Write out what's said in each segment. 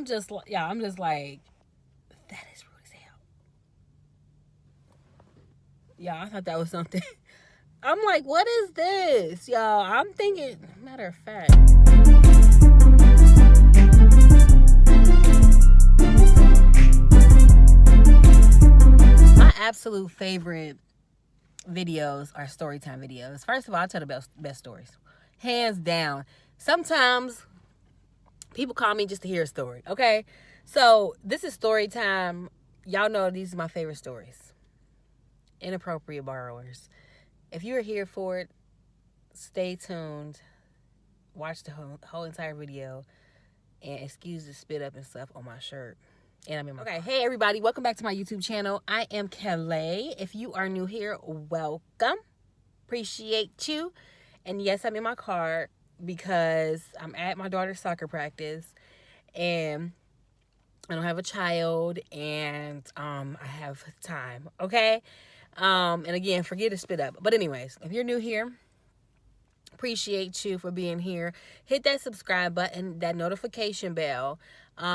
I'm just like, that is rude as hell. Yeah, I thought that was something. I'm like, what is this, y'all? I'm thinking, matter of fact, my absolute favorite videos are story time videos. First of all, I tell the best stories, hands down. Sometimes people call me just to hear a story. Okay, so this is story time. Y'all know these are my favorite stories. Inappropriate borrowers. If you are here for it, stay tuned. Watch the whole entire video, and excuse the spit up and stuff on my shirt. And I'm in my okay. Hey everybody, welcome back to my YouTube channel. I am Kel'a. If you are new here, welcome. Appreciate you. And yes, I'm in my car because I'm at my daughter's soccer practice, and I don't have a child, and I have time. Okay. And again, forget to spit up. But anyways, if you're new here, appreciate you for being here. Hit that subscribe button, that notification bell.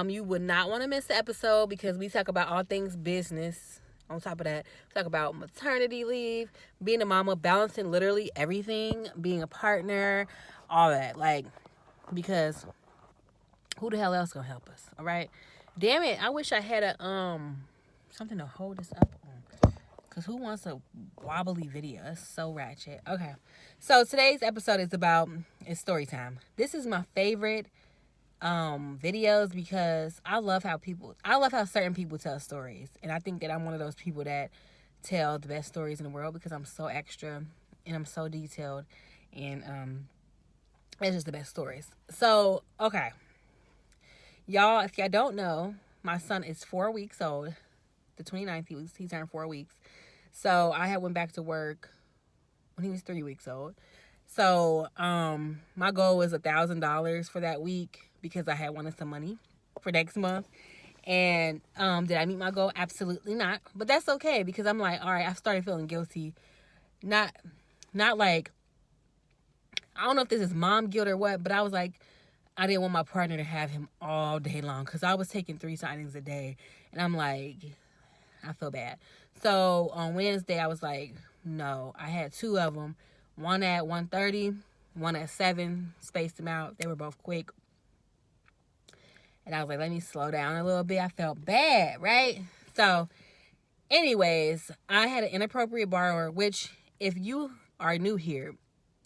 You would not want to miss the episode because we talk about all things business. On top of that, we talk about maternity leave, being a mama, balancing literally everything, being a partner, all that. Like, because who the hell else gonna help us? All right. Damn it! I wish I had a something to hold this up on. Cause who wants a wobbly video? That's so ratchet. Okay. So today's episode is story time. This is my favorite videos because I love how certain people tell stories. And I think that I'm one of those people that tell the best stories in the world because I'm so extra and I'm so detailed, and it's just the best stories. So, okay. Y'all, if y'all don't know, my son is 4 weeks old. The 29th, he turned 4 weeks. So I had went back to work when he was 3 weeks old. So my goal was $1,000 for that week because I had wanted some money for next month. And did I meet my goal? Absolutely not. But that's okay because I'm like, all right, I started feeling guilty. Not like, I don't know if this is mom guilt or what, but I was like, I didn't want my partner to have him all day long because I was taking 3 signings a day. And I'm like, I feel bad. So on Wednesday, I was like, no. I had 2 of them. One at 1:30, one at 7, spaced them out. They were both quick. And I was like, let me slow down a little bit. I felt bad, right? So anyways, I had an inappropriate borrower, which if you are new here,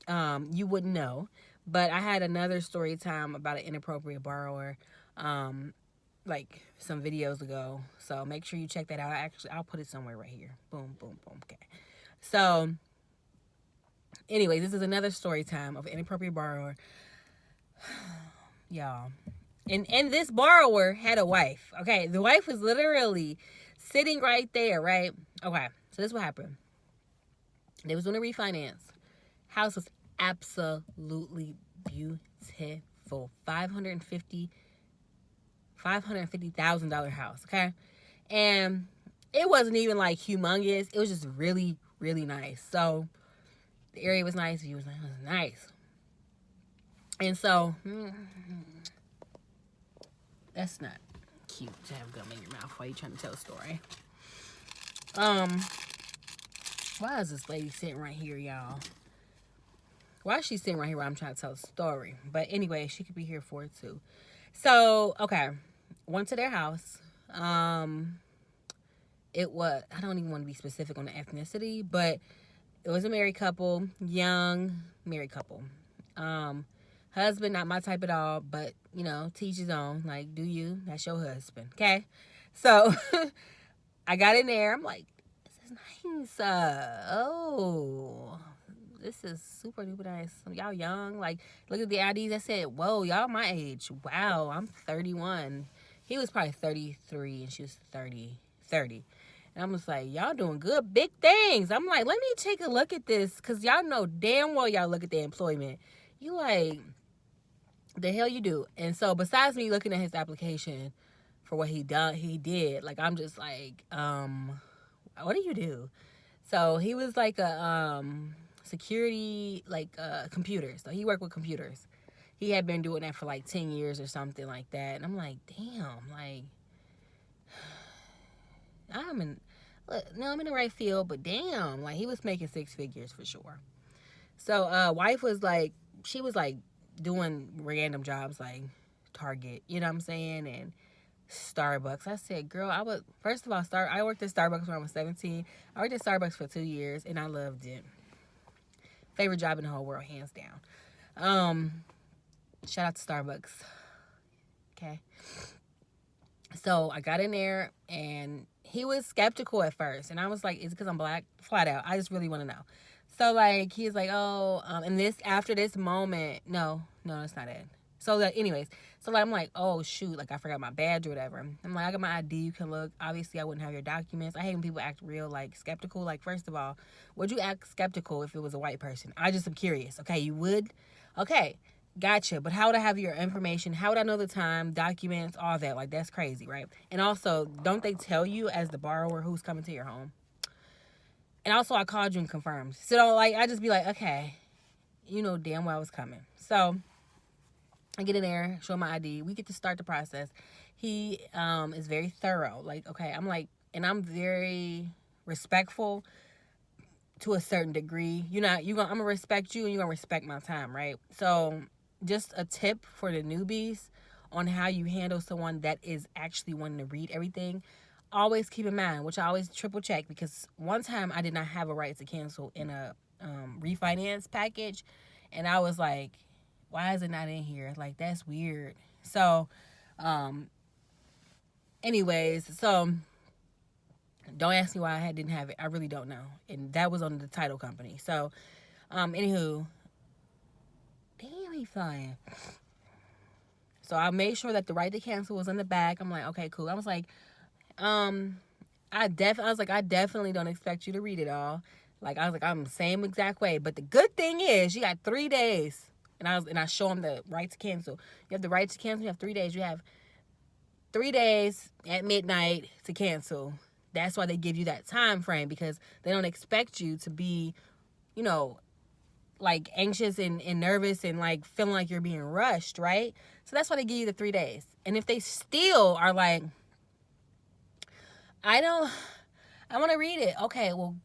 you wouldn't know. But I had another story time about an inappropriate borrower, like some videos ago. So make sure you check that out. I'll put it somewhere right here. Boom, boom, boom. Okay. So anyway, this is another story time of inappropriate borrower. Y'all. And this borrower had a wife. Okay. The wife was literally sitting right there, right? Okay. So this is what happened. They was doing a refinance. House was absolutely beautiful. $550,000 house. Okay. And it wasn't even like humongous. It was just really, really nice. So the area was nice. View was nice. And so that's not cute to have gum in your mouth while you're trying to tell a story. Why is this lady sitting right here, y'all? Why is she sitting right here while I'm trying to tell a story? But anyway, she could be here for it too. So, okay. Went to their house. It was, I don't even want to be specific on the ethnicity, but it was a married couple, young married couple. Husband, not my type at all, but, you know, teach his own. Like, do you? That's your husband. Okay? So, I got in there. I'm like, this is nice. This is super duper nice. Y'all young. Like, look at the IDs. I said, whoa, y'all my age. Wow, I'm 31. He was probably 33 and she was 30. And I'm just like, y'all doing good, big things. I'm like, let me take a look at this because y'all know damn well y'all look at the employment. You like, the hell you do. And so besides me looking at his application for what he did, like, I'm just like, what do you do? So he was like a security, like computers. So he worked with computers. he had been doing that for like 10 years or something like that. And I'm like, damn, like, I'm in, no, I'm in the right field, but damn, like, he was making 6 figures for sure. So, wife was like, she was like doing random jobs like Target, you know what I'm saying? And Starbucks. I said, girl, first of all, I worked at Starbucks when I was 17. I worked at Starbucks for 2 years and I loved it. Favorite job in the whole world, hands down. Shout out to Starbucks. Okay. So I got in there and he was skeptical at first. And I was like, is it because I'm black? Flat out. I just really want to know. So like, he's like, oh, and after this moment, no, that's not it. So like, anyways, so like, I'm like, oh shoot, like I forgot my badge or whatever. I'm like, I got my ID, you can look. Obviously I wouldn't have your documents. I hate when people act real like skeptical. Like, first of all, would you act skeptical if it was a white person? I just am curious. Okay, you would? Okay, gotcha. But how would I have your information? How would I know the time, documents, all that? Like, that's crazy, right? And also, don't they tell you as the borrower who's coming to your home? And also, I called you and confirmed. So, like, I just be like, okay, you know damn well I was coming. So, I get in there, show my ID. We get to start the process. He is very thorough. Like, okay, I'm like, and I'm very respectful to a certain degree. I'm gonna respect you and you're gonna respect my time, right? So, just a tip for the newbies on how you handle someone that is actually wanting to read everything. Always keep in mind, which I always triple check, because one time I did not have a right to cancel in a refinance package, and I was like, why is it not in here? Like, that's weird. So, anyways, so don't ask me why I didn't have it. I really don't know. And that was on the title company. So, anywho, damn, he flying. So I made sure that the right to cancel was in the back. I'm like, okay, cool. I was like, I definitely don't expect you to read it all. Like, I was like, I'm the same exact way. But the good thing is, you got 3 days. And I show him the right to cancel. You have the right to cancel. You have 3 days. You have 3 days at midnight to cancel. That's why they give you that time frame, because they don't expect you to be, like anxious and nervous and like feeling like you're being rushed, right? So that's why they give you the 3 days. And if they still are like, I want to read it. Okay, well,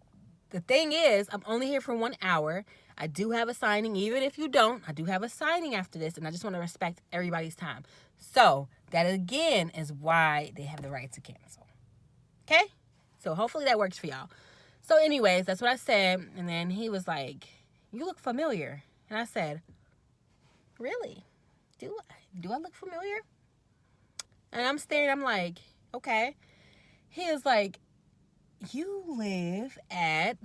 the thing is, I'm only here for 1 hour. I do have a signing. Even if you don't, I do have a signing after this, and I just want to respect everybody's time. So that, again, is why they have the right to cancel. Okay? So hopefully that works for y'all. So anyways, that's what I said. And then he was like, you look familiar. And I said, really? Do I look familiar? And I'm staring. I'm like, okay. He was like, you live at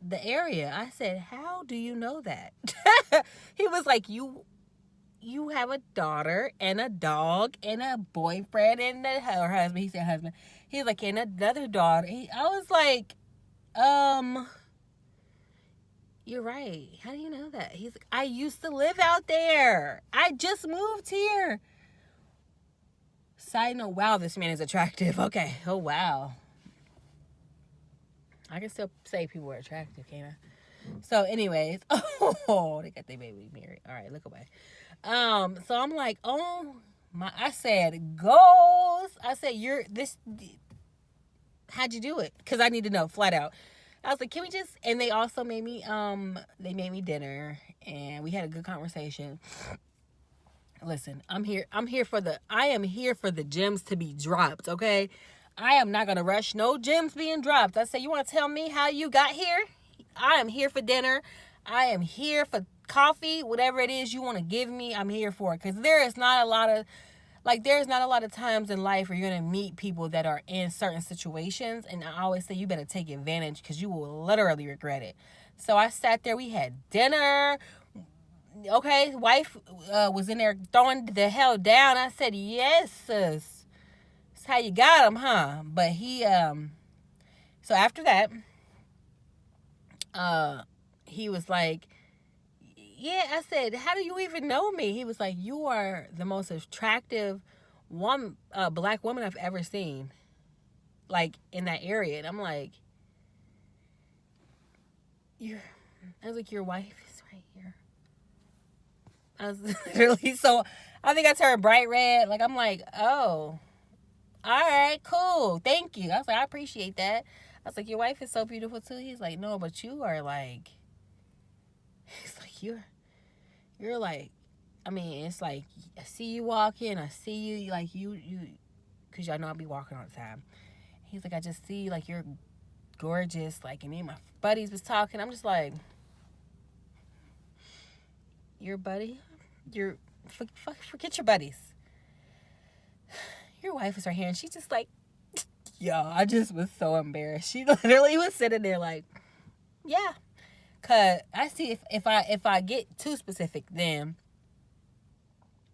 the area. I said, how do you know that? He was like, you have a daughter and a dog and a boyfriend and her husband. He said husband. He's like, and another daughter. I was like, you're right. How do you know that? He's like, I used to live out there. I just moved here. Side note, wow, this man is attractive. Okay. Oh, wow. I can still say people are attractive, can't I? So, anyways, oh, they got their baby married. All right, look away. So I'm like, oh my, I said, goals. I said, how'd you do it? Because I need to know flat out. I was like, can we just, and they also made me dinner, and we had a good conversation. Listen, I am here for the gems to be dropped, okay? I am not going to rush no gems being dropped. I say, you want to tell me how you got here? I am here for dinner. I am here for coffee. Whatever it is you want to give me, I'm here for it. Because there's not a lot of times in life where you're going to meet people that are in certain situations. And I always say you better take advantage, because you will literally regret it. So I sat there. We had dinner. Okay, wife was in there throwing the hell down. I said, yes, sis. That's how you got him, huh? But he, so after that, he was like, yeah, I said, how do you even know me? He was like, you are the most attractive black woman I've ever seen, like, in that area. And I'm like, your wife is right here. I was literally so. I think I turned bright red. Like I'm like, oh, all right, cool, thank you. I was like, I appreciate that. I was like, your wife is so beautiful too. He's like, no, but you are like, he's like, you're like, I mean, it's like I see you walking, I see you like you, because y'all know I be walking all the time. He's like, I just see you like you're gorgeous. Like, and me and my buddies was talking. I'm just like, your buddy, your forget your buddies. Your wife is right here, and she's just like, yo, I just was so embarrassed. She literally was sitting there like, yeah, cause I see if I get too specific, then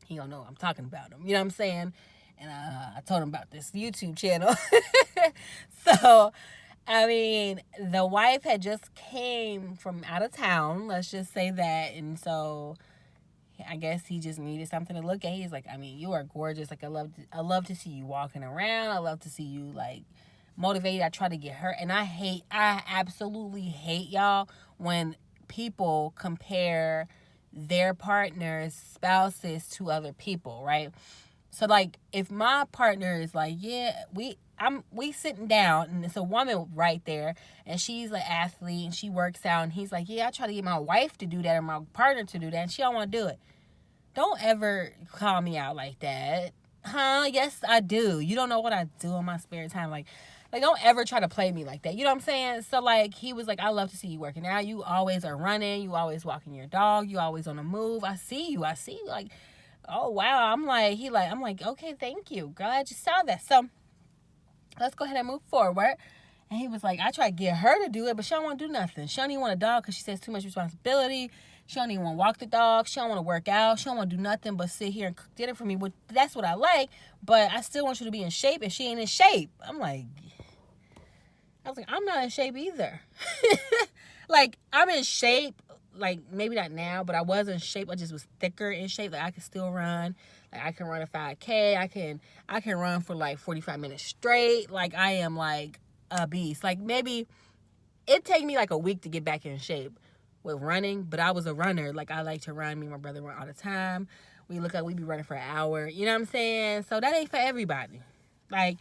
he don't know what I'm talking about him. You know what I'm saying? And I told him about this YouTube channel. So, I mean, the wife had just came from out of town. Let's just say that, and so I guess he just needed something to look at. He's like, I mean, you are gorgeous. Like, I love to see you walking around. I love to see you like motivated. I try to get her, and I absolutely hate, y'all, when people compare their partners, spouses to other people, right? So like, if my partner is like, yeah, we sitting down, and it's a woman right there, and she's an athlete and she works out, and he's like, yeah, I try to get my wife to do that or my partner to do that, and she don't want to do it. Don't ever call me out like that. Huh? Yes, I do. You don't know what I do in my spare time. Like don't ever try to play me like that. You know what I'm saying? So like, he was like, I love to see you working out. You always are running. You always walking your dog. You always on the move. I see you. Like, oh wow. I'm like, okay, thank you. Glad you saw that. So let's go ahead and move forward. And he was like, I try to get her to do it, but she don't want to do nothing. She don't even want a dog because she says too much responsibility. She don't even want to walk the dog. She don't want to work out. She don't want to do nothing but sit here and cook dinner for me. But that's what I like. But I still want you to be in shape, and she ain't in shape. I was like, I'm not in shape either. Like, I'm in shape. Like, maybe not now, but I was in shape. I just was thicker in shape. Like, I could still run. Like, I can run a 5K. I can run for like 45 minutes straight. Like, I am like a beast. Like, maybe it take me like a week to get back in shape with running, but I was a runner. Like, I like to run. Me and my brother run all the time. We be running for an hour. You know what I'm saying? So that ain't for everybody. Like,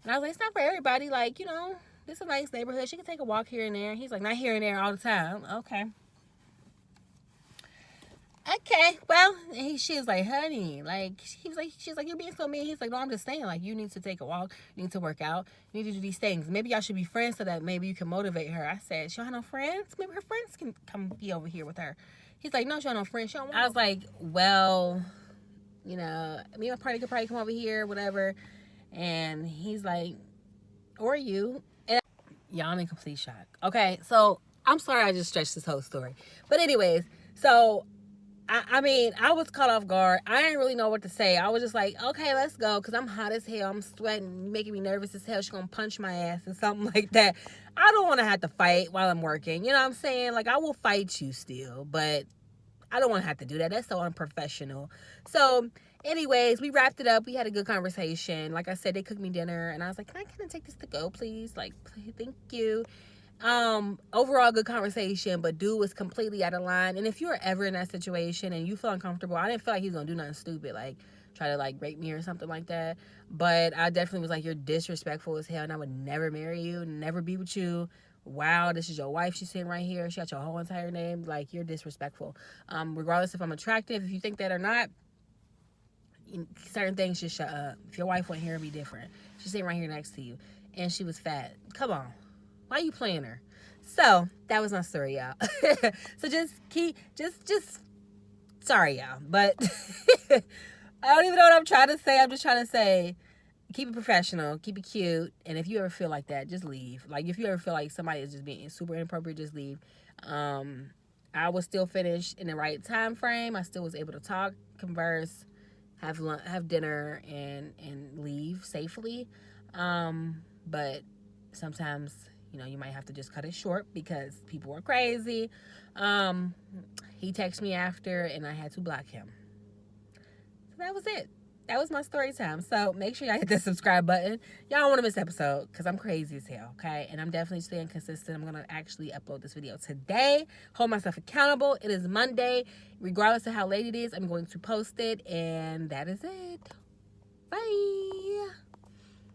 and I was like, it's not for everybody. Like, you know, this is a nice neighborhood. She can take a walk here and there. He's like, not here and there all the time. Okay, well, she was like, honey, like, she's like, you're being so mean. He's like, no, I'm just saying, like, you need to take a walk, you need to work out, you need to do these things. Maybe y'all should be friends so that maybe you can motivate her. I said, she don't have no friends? Maybe her friends can come be over here with her. He's like, no, she don't have no friends. She don't want I was like, well, you know, me and my partner could probably come over here, whatever. And he's like, or you. And y'all, I'm in complete shock. Okay, so I'm sorry I just stretched this whole story. But anyways, so I mean, I was caught off guard. I didn't really know what to say. I was just like, okay, let's go. Because I'm hot as hell. I'm sweating, making me nervous as hell. She's going to punch my ass or something like that. I don't want to have to fight while I'm working. You know what I'm saying? Like, I will fight you still. But I don't want to have to do that. That's so unprofessional. So, anyways, we wrapped it up. We had a good conversation. Like I said, they cooked me dinner. And I was like, can I take this to go, please? Like, thank you. Overall good conversation, but dude was completely out of line. And if you're ever in that situation and you feel uncomfortable, I didn't feel like he was gonna do nothing stupid, like try to like rape me or something like that. But I definitely was like, you're disrespectful as hell, and I would never marry you, never be with you. Wow, this is your wife. She's sitting right here. She got your whole entire name. Like, you're disrespectful. Regardless if I'm attractive, if you think that or not, certain things just shut up. If your wife went here, it'd be different. She's sitting right here next to you, and she was fat. Come on. Why are you playing her? So that was my story, y'all. So sorry, y'all. But I don't even know what I'm trying to say. I'm just trying to say, keep it professional, keep it cute. And if you ever feel like that, just leave. Like, if you ever feel like somebody is just being super inappropriate, just leave. I was still finished in the right time frame. I still was able to talk, converse, have lunch, have dinner, and leave safely. But sometimes, you know, you might have to just cut it short because people are crazy. He texted me after, and I had to block him. So that was it. that was my story time. So make sure y'all hit that subscribe button. Y'all don't want to miss episode because I'm crazy as hell, okay? And I'm definitely staying consistent. I'm going to actually upload this video today. Hold myself accountable. It is Monday. Regardless of how late it is, I'm going to post it. And that is it. Bye.